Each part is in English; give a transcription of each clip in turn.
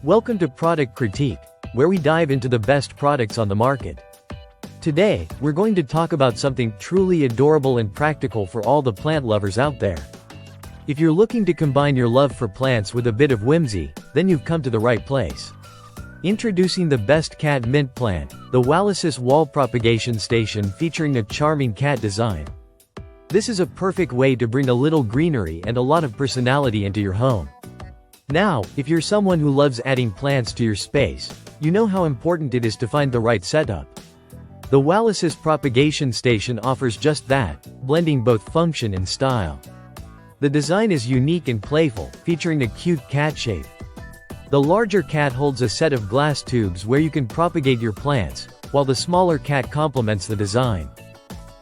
Welcome to Product Critique, where we dive into the best products on the market. Today, we're going to talk about something truly adorable and practical for all the plant lovers out there. If you're looking to combine your love for plants with a bit of whimsy, then you've come to the right place. Introducing the best cat mint plant, the Walasis wall propagation station featuring a charming cat design. This is a perfect way to bring a little greenery and a lot of personality into your home. Now, if you're someone who loves adding plants to your space, you know how important it is to find the right setup. The Walasis propagation station offers just that, blending both function and style. The design is unique and playful, featuring a cute cat shape. The larger cat holds a set of glass tubes where you can propagate your plants, while the smaller cat complements the design.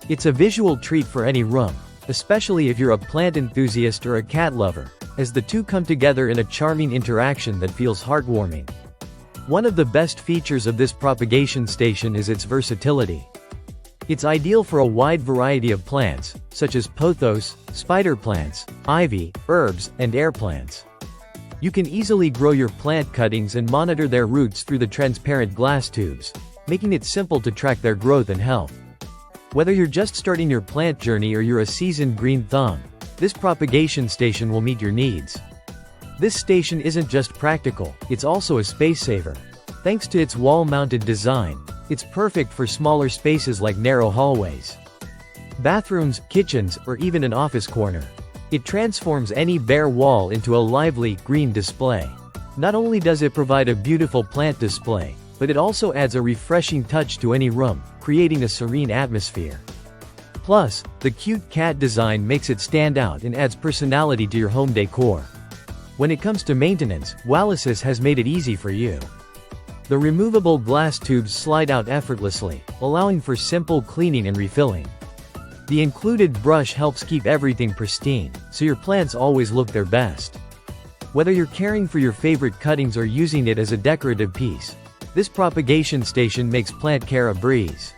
It's a visual treat for any room, especially if you're a plant enthusiast or a cat lover, as the two come together in a charming interaction that feels heartwarming. One of the best features of this propagation station is its versatility. It's ideal for a wide variety of plants, such as pothos, spider plants, ivy, herbs, and air plants. You can easily grow your plant cuttings and monitor their roots through the transparent glass tubes, making it simple to track their growth and health. Whether you're just starting your plant journey or you're a seasoned green thumb, this propagation station will meet your needs. This station isn't just practical, it's also a space saver. Thanks to its wall-mounted design, it's perfect for smaller spaces like narrow hallways, bathrooms, kitchens, or even an office corner. It transforms any bare wall into a lively, green display. Not only does it provide a beautiful plant display, but it also adds a refreshing touch to any room, creating a serene atmosphere. Plus, the cute cat design makes it stand out and adds personality to your home decor. When it comes to maintenance, Walasis has made it easy for you. The removable glass tubes slide out effortlessly, allowing for simple cleaning and refilling. The included brush helps keep everything pristine, so your plants always look their best. Whether you're caring for your favorite cuttings or using it as a decorative piece, this propagation station makes plant care a breeze.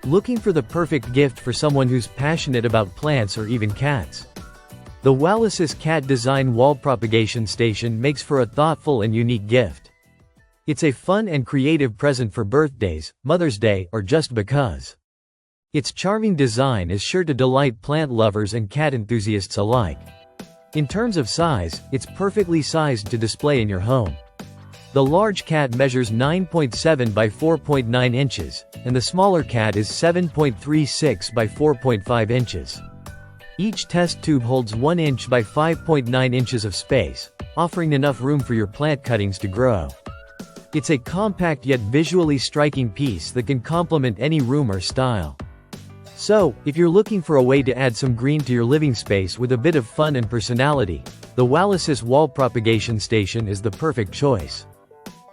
Looking for the perfect gift for someone who's passionate about plants or even cats? The Walasis cat design wall propagation station makes for a thoughtful and unique gift. It's a fun and creative present for birthdays, Mother's Day, or just because. Its charming design is sure to delight plant lovers and cat enthusiasts alike. In terms of size, it's perfectly sized to display in your home. The large cat measures 9.7 by 4.9 inches, and the smaller cat is 7.36 by 4.5 inches. Each test tube holds 1 inch by 5.9 inches of space, offering enough room for your plant cuttings to grow. It's a compact yet visually striking piece that can complement any room or style. So, if you're looking for a way to add some green to your living space with a bit of fun and personality, the Walasis wall propagation station is the perfect choice.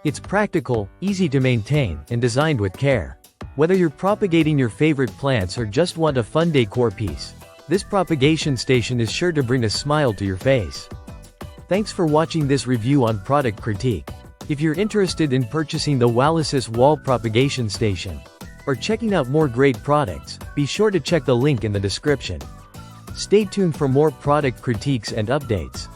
It's practical, easy to maintain, and designed with care. Whether you're propagating your favorite plants or just want a fun decor piece, this propagation station is sure to bring a smile to your face. Thanks for watching this review on Product Critique. If you're interested in purchasing the Walasis wall propagation station, or checking out more great products, be sure to check the link in the description. Stay tuned for more product critiques and updates.